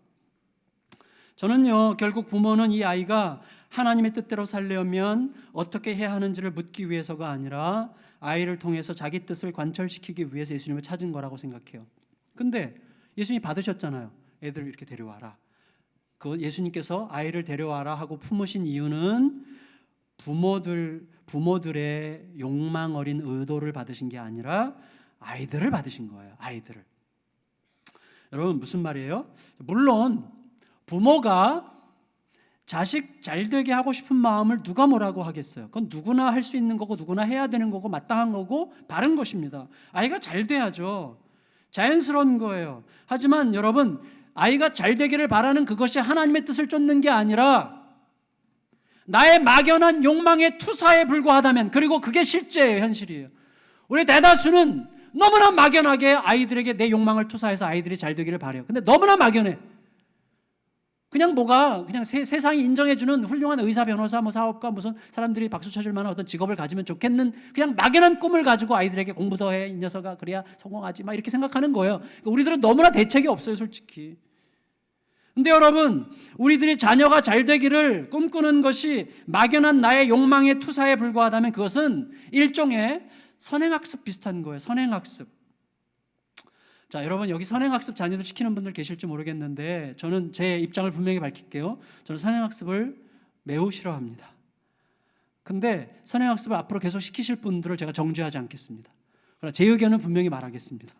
저는요, 결국 부모는 이 아이가 하나님의 뜻대로 살려면 어떻게 해야 하는지를 묻기 위해서가 아니라 아이를 통해서 자기 뜻을 관철시키기 위해서 예수님을 찾은 거라고 생각해요. 근데 예수님이 받으셨잖아요. 애들을 이렇게 데려와라. 그 예수님께서 아이를 데려와라 하고 품으신 이유는 부모들의 욕망 어린 의도를 받으신 게 아니라 아이들을 받으신 거예요. 아이들을. 여러분, 무슨 말이에요? 물론 부모가 자식 잘 되게 하고 싶은 마음을 누가 뭐라고 하겠어요? 그건 누구나 할 수 있는 거고 누구나 해야 되는 거고 마땅한 거고 바른 것입니다. 아이가 잘 돼야죠. 자연스러운 거예요. 하지만 여러분, 아이가 잘 되기를 바라는 그것이 하나님의 뜻을 쫓는 게 아니라 나의 막연한 욕망의 투사에 불과하다면, 그리고 그게 실제예요, 현실이에요. 우리 대다수는 너무나 막연하게 아이들에게 내 욕망을 투사해서 아이들이 잘 되기를 바라요. 근데 너무나 막연해. 그냥 세상이 인정해주는 훌륭한 의사, 변호사, 사업가, 무슨 사람들이 박수 쳐줄 만한 어떤 직업을 가지면 좋겠는 그냥 막연한 꿈을 가지고 아이들에게 공부 더 해, 이 녀석아, 그래야 성공하지, 막 이렇게 생각하는 거예요. 그러니까 우리들은 너무나 대책이 없어요, 솔직히. 근데 여러분, 우리들이 자녀가 잘 되기를 꿈꾸는 것이 막연한 나의 욕망의 투사에 불과하다면 그것은 일종의 선행학습 비슷한 거예요. 선행학습. 자, 여러분 여기 선행학습 자녀들 시키는 분들 계실지 모르겠는데 저는 제 입장을 분명히 밝힐게요. 저는 선행학습을 매우 싫어합니다. 근데 선행학습을 앞으로 계속 시키실 분들을 제가 정죄하지 않겠습니다. 그러나 제 의견은 분명히 말하겠습니다.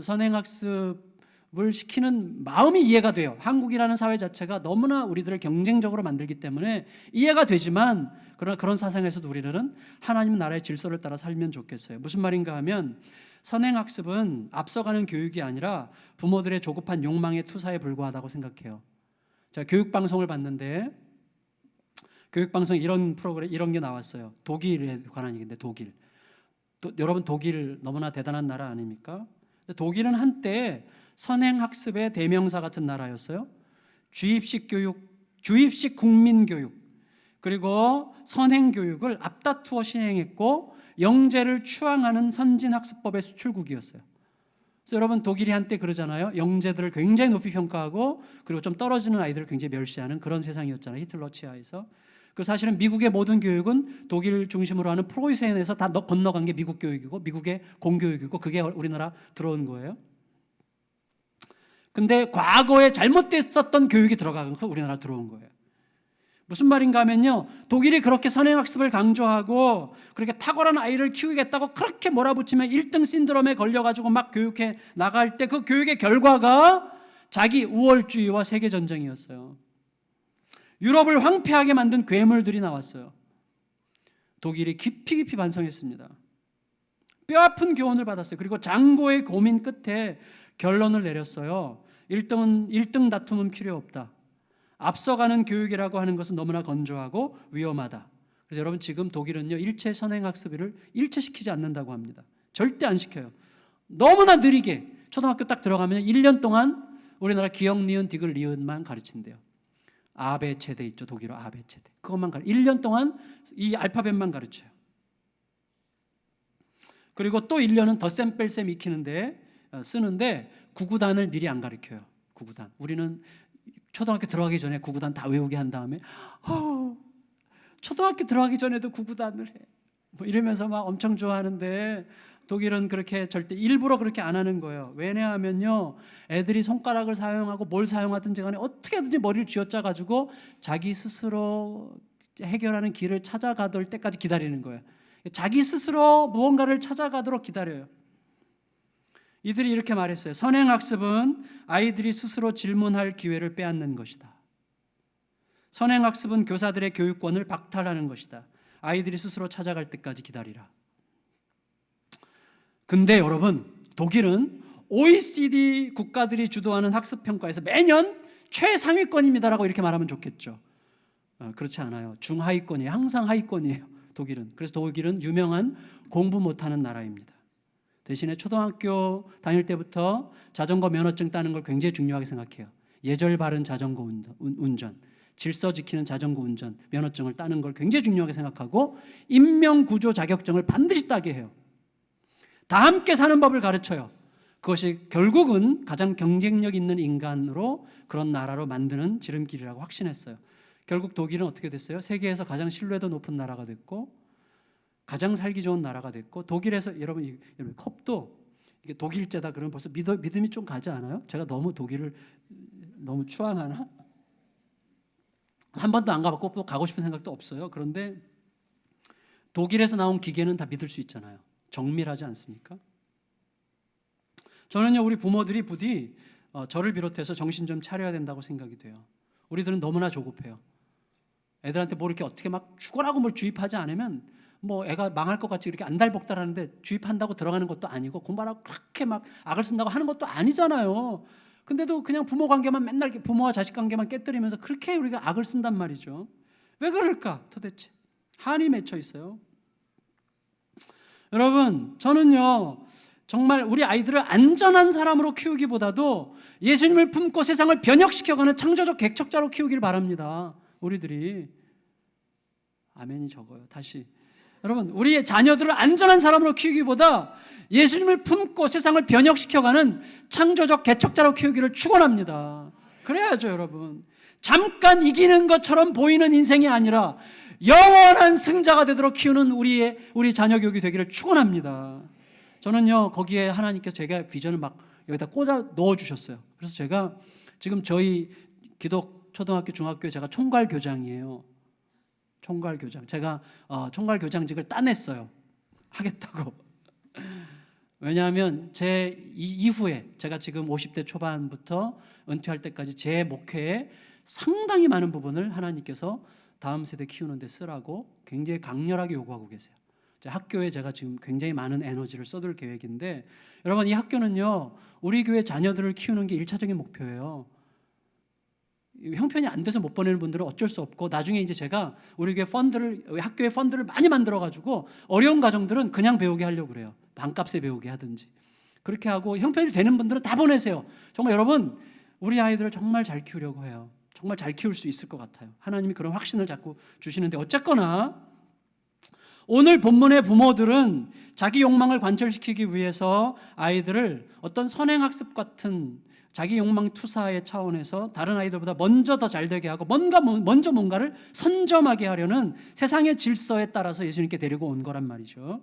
선행학습을 시키는 마음이 이해가 돼요. 한국이라는 사회 자체가 너무나 우리들을 경쟁적으로 만들기 때문에 이해가 되지만, 그러나 그런 사상에서도 우리들은 하나님 나라의 질서를 따라 살면 좋겠어요. 무슨 말인가 하면 선행학습은 앞서가는 교육이 아니라 부모들의 조급한 욕망의 투사에 불과하다고 생각해요. 제가 교육방송을 봤는데 교육방송에 이런 프로그램, 이런 게 나왔어요. 독일에 관한 얘기인데 독일. 여러분 독일 너무나 대단한 나라 아닙니까? 독일은 한때 선행학습의 대명사 같은 나라였어요. 주입식 교육, 주입식 국민교육, 그리고 선행교육을 앞다투어 시행했고 영재를 추앙하는 선진학습법의 수출국이었어요. 그래서 여러분 독일이 한때 그러잖아요. 영재들을 굉장히 높이 평가하고 그리고 좀 떨어지는 아이들을 굉장히 멸시하는 그런 세상이었잖아요. 히틀러 치하에서. 그 사실은 미국의 모든 교육은 독일 중심으로 하는 프로이센에서 다 건너간 게 미국 교육이고 미국의 공교육이고 그게 우리나라 들어온 거예요. 근데 과거에 잘못됐었던 교육이 들어간 거 우리나라 들어온 거예요. 무슨 말인가 하면요, 독일이 그렇게 선행학습을 강조하고 그렇게 탁월한 아이를 키우겠다고 그렇게 몰아붙이면 1등 신드롬에 걸려가지고 막 교육해 나갈 때 그 교육의 결과가 자기 우월주의와 세계전쟁이었어요. 유럽을 황폐하게 만든 괴물들이 나왔어요. 독일이 깊이 반성했습니다. 뼈아픈 교훈을 받았어요. 그리고 장고의 고민 끝에 결론을 내렸어요. 1등 다툼은 필요 없다. 앞서가는 교육이라고 하는 것은 너무나 건조하고 위험하다. 그래서 여러분 지금 독일은요, 일체 선행학습을 일체시키지 않는다고 합니다. 절대 안 시켜요. 너무나 느리게 초등학교 딱 들어가면 1년 동안 우리나라 기역, 니은, 디귿, 리은만 가르친대요. 아베체대 있죠, 독일어 아베체대. 그것만 1년 동안 이 알파벳만 가르쳐요. 그리고 또 1년은 덧셈 뺄셈 익히는데 쓰는데 구구단을 미리 안 가르쳐요. 구구단. 우리는 초등학교 들어가기 전에 구구단 다 외우게 한 다음에 초등학교 들어가기 전에도 구구단을 해. 뭐 이러면서 막 엄청 좋아하는데 독일은 그렇게 절대 일부러 그렇게 안 하는 거예요. 왜냐하면요, 애들이 손가락을 사용하고 뭘 사용하든지 간에 어떻게든지 머리를 쥐어짜가지고 자기 스스로 해결하는 길을 찾아가들 때까지 기다리는 거예요. 자기 스스로 무언가를 찾아가도록 기다려요. 이들이 이렇게 말했어요. 선행학습은 아이들이 스스로 질문할 기회를 빼앗는 것이다. 선행학습은 교사들의 교육권을 박탈하는 것이다. 아이들이 스스로 찾아갈 때까지 기다리라. 근데 여러분, 독일은 OECD 국가들이 주도하는 학습평가에서 매년 최상위권입니다라고 이렇게 말하면 좋겠죠. 그렇지 않아요. 중하위권이에요. 항상 하위권이에요, 독일은. 그래서 독일은 유명한 공부 못하는 나라입니다. 대신에 초등학교 다닐 때부터 자전거 면허증 따는 걸 굉장히 중요하게 생각해요. 예절 바른 자전거 운전, 질서 지키는 자전거 운전, 면허증을 따는 걸 굉장히 중요하게 생각하고 인명구조 자격증을 반드시 따게 해요. 다 함께 사는 법을 가르쳐요. 그것이 결국은 가장 경쟁력 있는 인간으로 그런 나라로 만드는 지름길이라고 확신했어요. 결국 독일은 어떻게 됐어요? 세계에서 가장 신뢰도 높은 나라가 됐고 가장 살기 좋은 나라가 됐고, 독일에서 여러분 컵도 이게 독일제다 그러면 벌써 믿음이 좀 가지 않아요? 제가 너무 독일을 너무 추앙하나? 한 번도 안 가봤고 또 가고 싶은 생각도 없어요. 그런데 독일에서 나온 기계는 다 믿을 수 있잖아요. 정밀하지 않습니까? 저는요, 우리 부모들이 부디 저를 비롯해서 정신 좀 차려야 된다고 생각이 돼요. 우리들은 너무나 조급해요. 애들한테 뭐 이렇게 어떻게 막 죽어라고 뭘 주입하지 않으면 뭐 애가 망할 것 같이 이렇게 안달복달하는데 주입한다고 들어가는 것도 아니고 공부하라고 그렇게 막 악을 쓴다고 하는 것도 아니잖아요. 근데도 그냥 부모 관계만 맨날 부모와 자식 관계만 깨뜨리면서 그렇게 우리가 악을 쓴단 말이죠. 왜 그럴까 도대체? 한이 맺혀 있어요. 여러분, 저는요 정말 우리 아이들을 안전한 사람으로 키우기보다도 예수님을 품고 세상을 변혁시켜가는 창조적 개척자로 키우길 바랍니다. 우리들이. 아멘이 적어요. 다시. 여러분, 우리의 자녀들을 안전한 사람으로 키우기보다 예수님을 품고 세상을 변혁시켜가는 창조적 개척자로 키우기를 축원합니다. 그래야죠, 여러분. 잠깐 이기는 것처럼 보이는 인생이 아니라 영원한 승자가 되도록 키우는 우리 자녀 교육이 되기를 축원합니다. 저는요, 거기에 하나님께서 제가 비전을 막 여기다 꽂아 넣어 주셨어요. 그래서 제가 지금 저희 기독 초등학교 중학교에 제가 총괄교장이에요. 총괄교장. 제가 총괄교장직을 따냈어요. 하겠다고. 왜냐하면 제 이후에 제가 지금 50대 초반부터 은퇴할 때까지 제 목회에 상당히 많은 부분을 하나님께서 다음 세대 키우는 데 쓰라고 굉장히 강렬하게 요구하고 계세요. 학교에 제가 지금 굉장히 많은 에너지를 쏟을 계획인데, 여러분, 이 학교는요, 우리 교회 자녀들을 키우는 게 1차적인 목표예요. 형편이 안 돼서 못 보내는 분들은 어쩔 수 없고, 나중에 이제 제가 우리 학교에 펀드를 많이 만들어가지고 어려운 가정들은 그냥 배우게 하려고 그래요. 반값에 배우게 하든지. 그렇게 하고 형편이 되는 분들은 다 보내세요. 정말 여러분, 우리 아이들을 정말 잘 키우려고 해요. 정말 잘 키울 수 있을 것 같아요. 하나님이 그런 확신을 자꾸 주시는데, 어쨌거나 오늘 본문의 부모들은 자기 욕망을 관철시키기 위해서 아이들을 어떤 선행학습 같은 자기 욕망 투사의 차원에서 다른 아이들보다 먼저 더 잘되게 하고 먼저 뭔가를 선점하게 하려는 세상의 질서에 따라서 예수님께 데리고 온 거란 말이죠.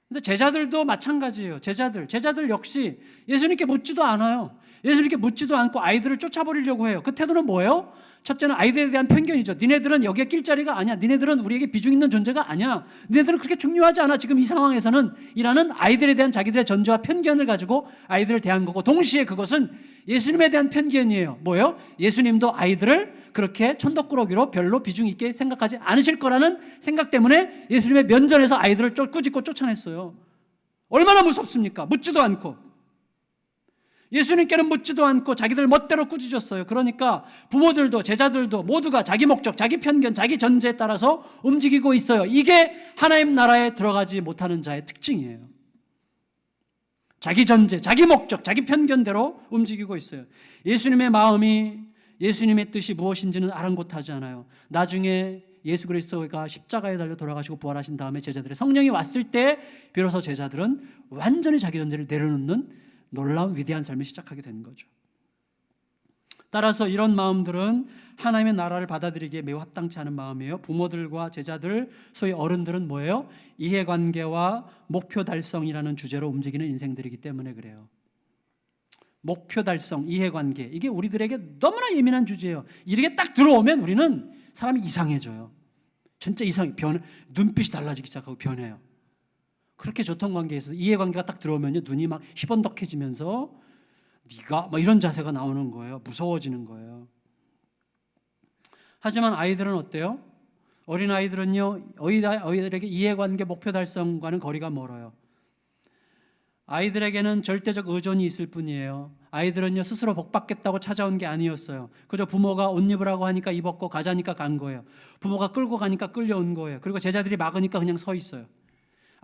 근데 제자들도 마찬가지예요. 제자들 역시 예수님께 묻지도 않아요. 예수님께 묻지도 않고 아이들을 쫓아버리려고 해요. 그 태도는 뭐예요? 첫째는 아이들에 대한 편견이죠. 니네들은 여기에 낄 자리가 아니야. 니네들은 우리에게 비중 있는 존재가 아니야. 니네들은 그렇게 중요하지 않아. 지금 이 상황에서는 이라는 아이들에 대한 자기들의 전제와 편견을 가지고 아이들을 대한 거고, 동시에 그것은 예수님에 대한 편견이에요. 뭐예요? 예수님도 아이들을 그렇게 천덕꾸러기로 별로 비중 있게 생각하지 않으실 거라는 생각 때문에 예수님의 면전에서 아이들을 꾸짖고 쫓아냈어요. 얼마나 무섭습니까? 묻지도 않고. 예수님께는 묻지도 않고 자기들 멋대로 꾸짖었어요. 그러니까 부모들도 제자들도 모두가 자기 목적, 자기 편견, 자기 전제에 따라서 움직이고 있어요. 이게 하나님 나라에 들어가지 못하는 자의 특징이에요. 자기 전제, 자기 목적, 자기 편견대로 움직이고 있어요. 예수님의 마음이, 예수님의 뜻이 무엇인지는 아랑곳하지 않아요. 나중에 예수 그리스도가 십자가에 달려 돌아가시고 부활하신 다음에 제자들의 성령이 왔을 때 비로소 제자들은 완전히 자기 전제를 내려놓는 놀라운 위대한 삶을 시작하게 된 거죠. 따라서 이런 마음들은 하나님의 나라를 받아들이기에 매우 합당치 않은 마음이에요. 부모들과 제자들, 소위 어른들은 뭐예요? 이해관계와 목표 달성이라는 주제로 움직이는 인생들이기 때문에 그래요. 목표 달성, 이해관계, 이게 우리들에게 너무나 예민한 주제예요. 이렇게 딱 들어오면 우리는 사람이 이상해져요. 진짜 눈빛이 달라지기 시작하고 변해요. 그렇게 교통관계에서 이해관계가 딱 들어오면요, 눈이 막 희번덕해지면서 네가 막 이런 자세가 나오는 거예요. 무서워지는 거예요. 하지만 아이들은 어때요? 어린 아이들은요, 어린아이들에게 이해관계 목표 달성과는 거리가 멀어요. 아이들에게는 절대적 의존이 있을 뿐이에요. 아이들은요, 스스로 복받겠다고 찾아온 게 아니었어요. 그저 부모가 옷 입으라고 하니까 입었고 가자니까 간 거예요. 부모가 끌고 가니까 끌려온 거예요. 그리고 제자들이 막으니까 그냥 서 있어요.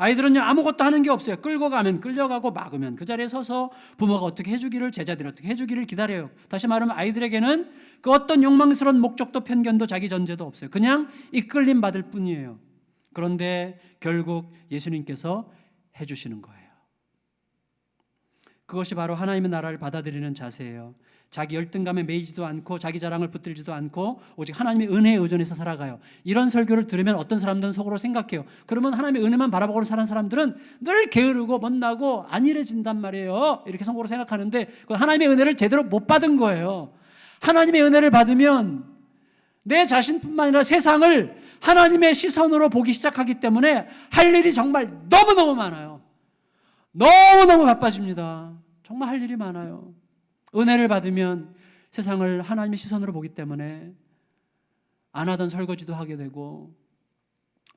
아이들은요, 아무것도 하는 게 없어요. 끌고 가면 끌려가고, 막으면 그 자리에 서서 부모가 어떻게 해주기를, 제자들이 어떻게 해주기를 기다려요. 다시 말하면 아이들에게는 그 어떤 욕망스러운 목적도 편견도 자기 전제도 없어요. 그냥 이끌림 받을 뿐이에요. 그런데 결국 예수님께서 해주시는 거예요. 그것이 바로 하나님의 나라를 받아들이는 자세예요. 자기 열등감에 매이지도 않고 자기 자랑을 붙들지도 않고 오직 하나님의 은혜에 의존해서 살아가요. 이런 설교를 들으면 어떤 사람들은 속으로 생각해요. 그러면 하나님의 은혜만 바라보고 사는 사람들은 늘 게으르고 못나고 안일해진단 말이에요. 이렇게 속으로 생각하는데 하나님의 은혜를 제대로 못 받은 거예요. 하나님의 은혜를 받으면 내 자신뿐만 아니라 세상을 하나님의 시선으로 보기 시작하기 때문에 할 일이 정말 너무너무 많아요. 너무너무 바빠집니다. 정말 할 일이 많아요. 은혜를 받으면 세상을 하나님의 시선으로 보기 때문에 안 하던 설거지도 하게 되고,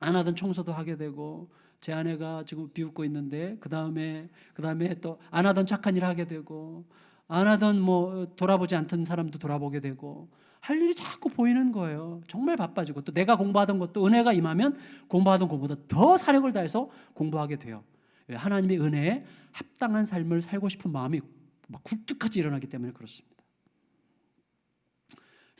안 하던 청소도 하게 되고, 제 아내가 지금 비웃고 있는데 그 다음에 또 안 하던 착한 일 하게 되고, 안 하던 돌아보지 않던 사람도 돌아보게 되고, 할 일이 자꾸 보이는 거예요. 정말 바빠지고, 또 내가 공부하던 것도 은혜가 임하면 공부하던 공부보다 더 사력을 다해서 공부하게 돼요. 하나님의 은혜에 합당한 삶을 살고 싶은 마음이 막 굴뚝같이 일어나기 때문에 그렇습니다.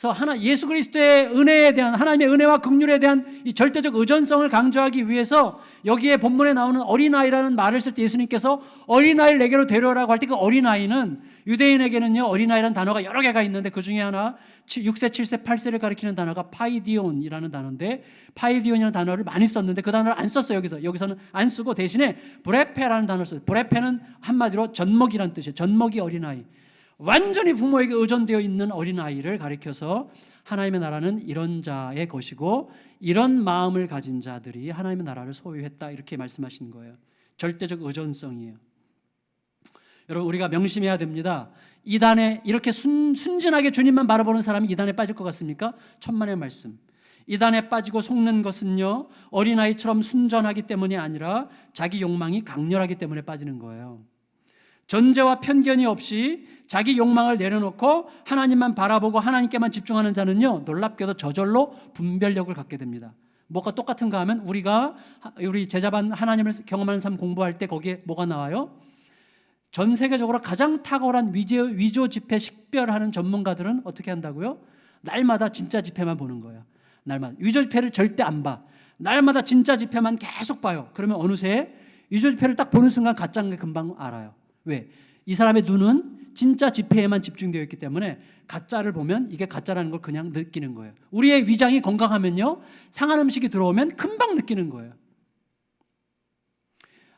그래서 예수 그리스도의 은혜에 대한, 하나님의 은혜와 긍휼에 대한 이 절대적 의존성을 강조하기 위해서 여기에 본문에 나오는 어린아이라는 말을 쓸 때 예수님께서 어린아이를 내게로 데려오라고 할 때 그 어린아이는 유대인에게는요 어린아이라는 단어가 여러 개가 있는데 그 중에 하나 6세, 7세, 8세를 가리키는 단어가 파이디온이라는 단어인데, 파이디온이라는 단어를 많이 썼는데 그 단어를 안 썼어요. 여기서는 안 쓰고 대신에 브레페라는 단어를 썼어요. 브레페는 한마디로 젖먹이라는 뜻이에요. 젖먹이 어린아이, 완전히 부모에게 의존되어 있는 어린아이를 가리켜서 하나님의 나라는 이런 자의 것이고 이런 마음을 가진 자들이 하나님의 나라를 소유했다, 이렇게 말씀하시는 거예요. 절대적 의존성이에요. 여러분, 우리가 명심해야 됩니다. 이단에 이렇게 순진하게 주님만 바라보는 사람이 이단에 빠질 것 같습니까? 천만의 말씀. 이단에 빠지고 속는 것은요 어린아이처럼 순전하기 때문이 아니라 자기 욕망이 강렬하기 때문에 빠지는 거예요. 전제와 편견이 없이 자기 욕망을 내려놓고 하나님만 바라보고 하나님께만 집중하는 자는요 놀랍게도 저절로 분별력을 갖게 됩니다. 뭐가 똑같은가 하면 우리 제자반 하나님을 경험하는 삶 공부할 때 거기에 뭐가 나와요? 전 세계적으로 가장 탁월한 위조 지폐 식별하는 전문가들은 어떻게 한다고요? 날마다 진짜 지폐만 보는 거예요. 날마다 위조 지폐를 절대 안 봐. 날마다 진짜 지폐만 계속 봐요. 그러면 어느새 위조 지폐를 딱 보는 순간 가짜인 게 금방 알아요. 왜? 이 사람의 눈은 진짜 지폐에만 집중되어 있기 때문에 가짜를 보면 이게 가짜라는 걸 그냥 느끼는 거예요. 우리의 위장이 건강하면요 상한 음식이 들어오면 금방 느끼는 거예요.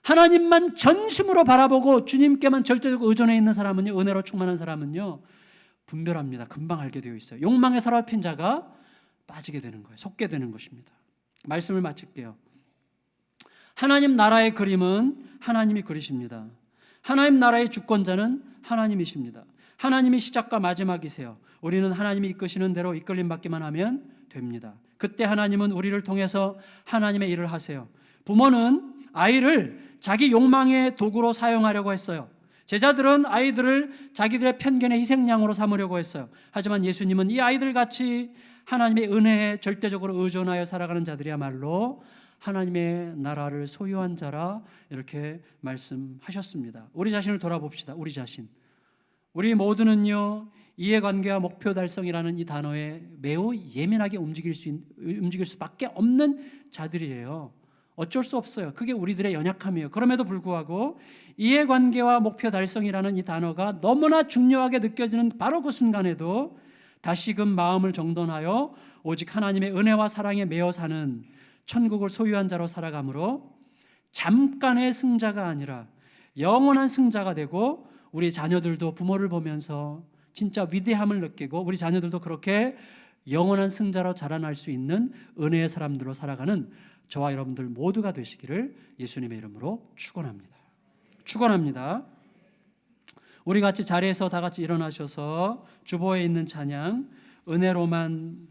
하나님만 전심으로 바라보고 주님께만 절대적으로 의존해 있는 사람은요, 은혜로 충만한 사람은요 분별합니다. 금방 알게 되어 있어요. 욕망에 사로잡힌 자가 빠지게 되는 거예요. 속게 되는 것입니다. 말씀을 마칠게요. 하나님 나라의 그림은 하나님이 그리십니다. 하나님 나라의 주권자는 하나님이십니다. 하나님이 시작과 마지막이세요. 우리는 하나님이 이끄시는 대로 이끌림 받기만 하면 됩니다. 그때 하나님은 우리를 통해서 하나님의 일을 하세요. 부모는 아이를 자기 욕망의 도구로 사용하려고 했어요. 제자들은 아이들을 자기들의 편견의 희생양으로 삼으려고 했어요. 하지만 예수님은 이 아이들 같이 하나님의 은혜에 절대적으로 의존하여 살아가는 자들이야말로 하나님의 나라를 소유한 자라, 이렇게 말씀하셨습니다. 우리 자신을 돌아봅시다. 우리 자신. 우리 모두는요 이해관계와 목표 달성이라는 이 단어에 매우 예민하게 움직일 수밖에 없는 자들이에요. 어쩔 수 없어요. 그게 우리들의 연약함이에요. 그럼에도 불구하고 이해관계와 목표 달성이라는 이 단어가 너무나 중요하게 느껴지는 바로 그 순간에도 다시금 마음을 정돈하여 오직 하나님의 은혜와 사랑에 매여 사는 천국을 소유한 자로 살아가므로 잠깐의 승자가 아니라 영원한 승자가 되고, 우리 자녀들도 부모를 보면서 진짜 위대함을 느끼고 우리 자녀들도 그렇게 영원한 승자로 자라날 수 있는 은혜의 사람들로 살아가는 저와 여러분들 모두가 되시기를 예수님의 이름으로 축원합니다. 축원합니다. 우리 같이 자리에서 다 같이 일어나셔서 주보에 있는 찬양 은혜로다는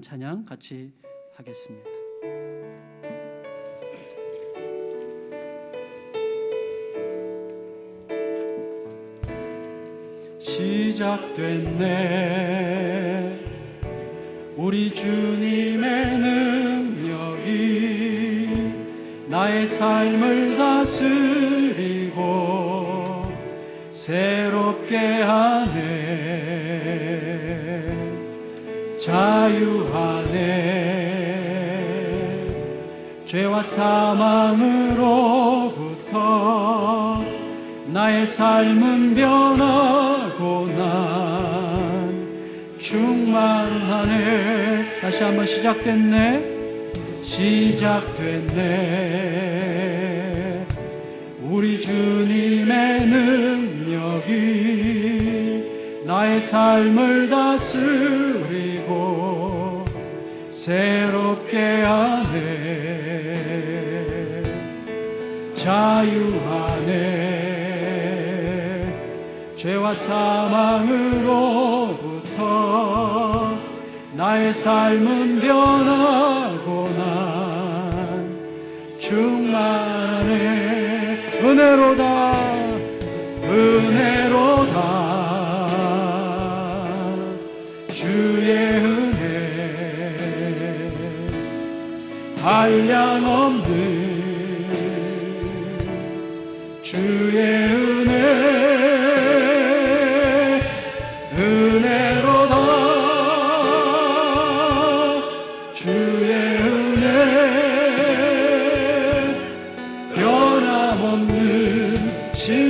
찬양 같이 하겠습니다. 시작됐네 우리 주님의 능력이 나의 삶을 다스리고 새롭게 하네 자유하네 죄와 사망으로부터 나의 삶은 변하고 난 충만하네. 다시 한번 시작됐네 우리 주님의 능력이 나의 삶을 다스리고 새롭게 하네 자유하네 죄와 사망으로부터 나의 삶은 변하고 난 충만하네 은혜로다 주의 은혜 한량없는 주의 은혜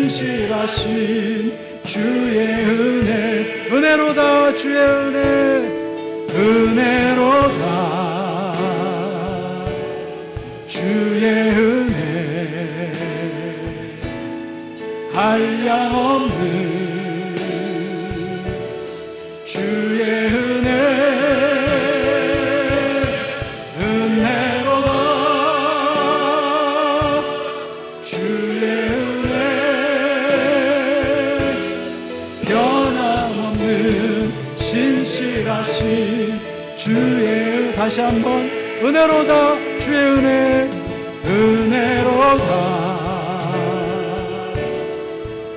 신실하신 주의 은혜, 은혜로다 주의 은혜, 은혜로다 주의 은혜, 한량없는 주의 은혜, 은혜로다 주의 은혜, 변함없는 신실하신 주의 은혜. 다시 한번 은혜로다 주의 은혜, 은혜로다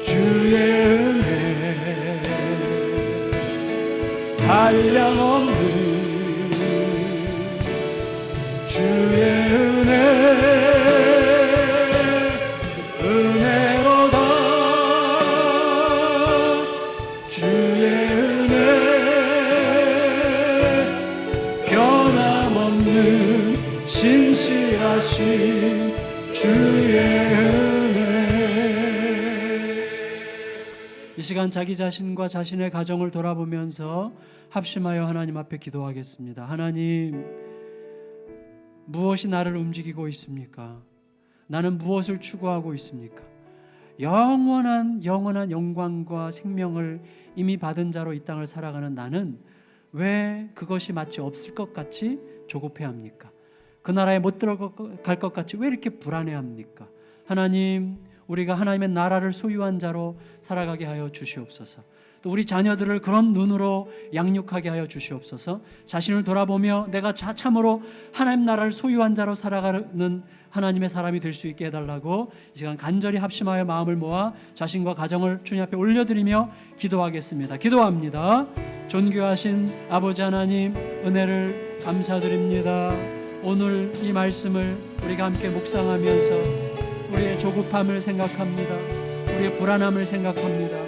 주의 은혜, 한량없는 주의 은혜, 은혜로다 주의 은혜, 변함없는 신실하신 주의 은혜. 이 시간 자기 자신과 자신의 가정을 돌아보면서 합심하여 하나님 앞에 기도하겠습니다. 하나님, 무엇이 나를 움직이고 있습니까? 나는 무엇을 추구하고 있습니까? 영원한 영광과 생명을 이미 받은 자로 이 땅을 살아가는 나는 왜 그것이 마치 없을 것 같이 조급해합니까? 그 나라에 못 들어갈 것 같이 왜 이렇게 불안해합니까? 하나님, 우리가 하나님의 나라를 소유한 자로 살아가게 하여 주시옵소서. 또 우리 자녀들을 그런 눈으로 양육하게 하여 주시옵소서. 자신을 돌아보며 내가 참으로 하나님 나라를 소유한 자로 살아가는 하나님의 사람이 될 수 있게 해달라고 이 시간 간절히 합심하여 마음을 모아 자신과 가정을 주님 앞에 올려드리며 기도하겠습니다. 기도합니다. 존귀하신 아버지 하나님, 은혜를 감사드립니다. 오늘 이 말씀을 우리가 함께 묵상하면서 우리의 조급함을 생각합니다. 우리의 불안함을 생각합니다.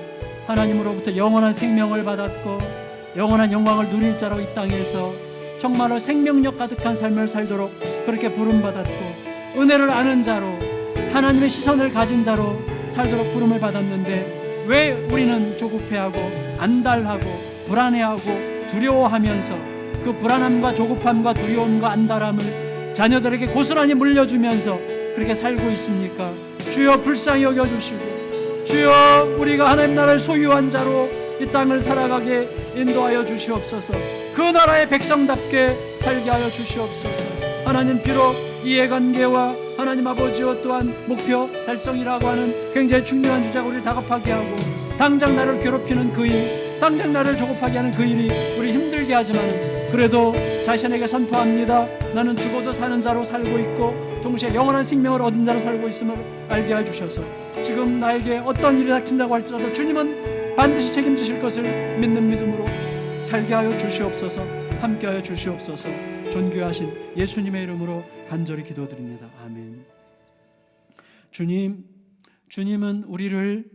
하나님으로부터 영원한 생명을 받았고 영원한 영광을 누릴 자로 이 땅에서 정말로 생명력 가득한 삶을 살도록 그렇게 부름받았고 은혜를 아는 자로 하나님의 시선을 가진 자로 살도록 부름을 받았는데 왜 우리는 조급해하고 안달하고 불안해하고 두려워하면서 그 불안함과 조급함과 두려움과 안달함을 자녀들에게 고스란히 물려주면서 그렇게 살고 있습니까? 주여 불쌍히 여겨주시고 주여 우리가 하나님 나라를 소유한 자로 이 땅을 살아가게 인도하여 주시옵소서. 그 나라의 백성답게 살게 하여 주시옵소서. 하나님, 비록 이해관계와 하나님 아버지와 또한 목표 달성이라고 하는 굉장히 중요한 주제가 우리를 다급하게 하고 당장 나를 괴롭히는 그 일, 당장 나를 조급하게 하는 그 일이 우리 힘들게 하지만 그래도 자신에게 선포합니다. 나는 죽어도 사는 자로 살고 있고 동시에 영원한 생명을 얻은 자로 살고 있음을 알게 해주셔서 지금 나에게 어떤 일이 닥친다고 할지라도 주님은 반드시 책임지실 것을 믿는 믿음으로 살게 하여 주시옵소서. 함께 하여 주시옵소서. 존귀하신 예수님의 이름으로 간절히 기도드립니다. 아멘. 주님은 우리를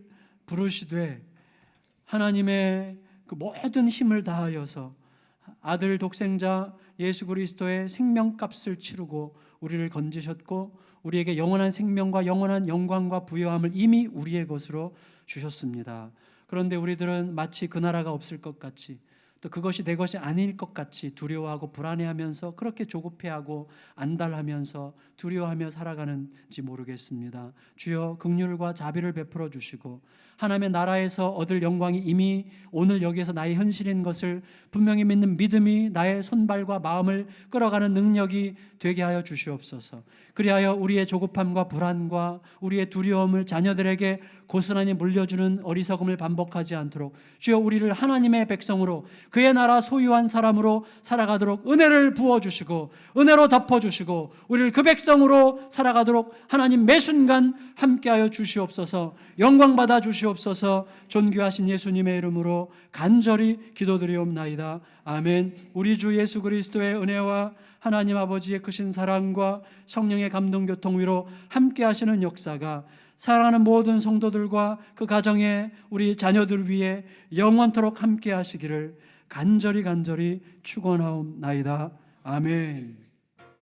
부르시되 하나님의 그 모든 힘을 다하여서 아들 독생자 예수 그리스도의 생명값을 치르고 우리를 건지셨고 우리에게 영원한 생명과 영원한 영광과 부요함을 이미 우리의 것으로 주셨습니다. 그런데 우리들은 마치 그 나라가 없을 것 같이 또 그것이 내 것이 아닐 것 같이 두려워하고 불안해하면서 그렇게 조급해하고 안달하면서 두려워하며 살아가는지 모르겠습니다. 주여 긍휼과 자비를 베풀어 주시고 하나님의 나라에서 얻을 영광이 이미 오늘 여기에서 나의 현실인 것을 분명히 믿는 믿음이 나의 손발과 마음을 끌어가는 능력이 되게 하여 주시옵소서. 그리하여 우리의 조급함과 불안과 우리의 두려움을 자녀들에게 고스란히 물려주는 어리석음을 반복하지 않도록 주여 우리를 하나님의 백성으로 그의 나라 소유한 사람으로 살아가도록 은혜를 부어주시고 은혜로 덮어주시고 우리를 그 백성으로 살아가도록 하나님 매 순간 함께하여 주시옵소서. 영광 받아 주시옵소서. 존귀하신 예수님의 이름으로 간절히 기도드리옵나이다. 아멘. 우리 주 예수 그리스도의 은혜와 하나님 아버지의 크신 사랑과 성령의 감동 교통 위로 함께 하시는 역사가 사랑하는 모든 성도들과 그 가정의 우리 자녀들 위해 영원토록 함께 하시기를 간절히 축원하옵나이다. 아멘.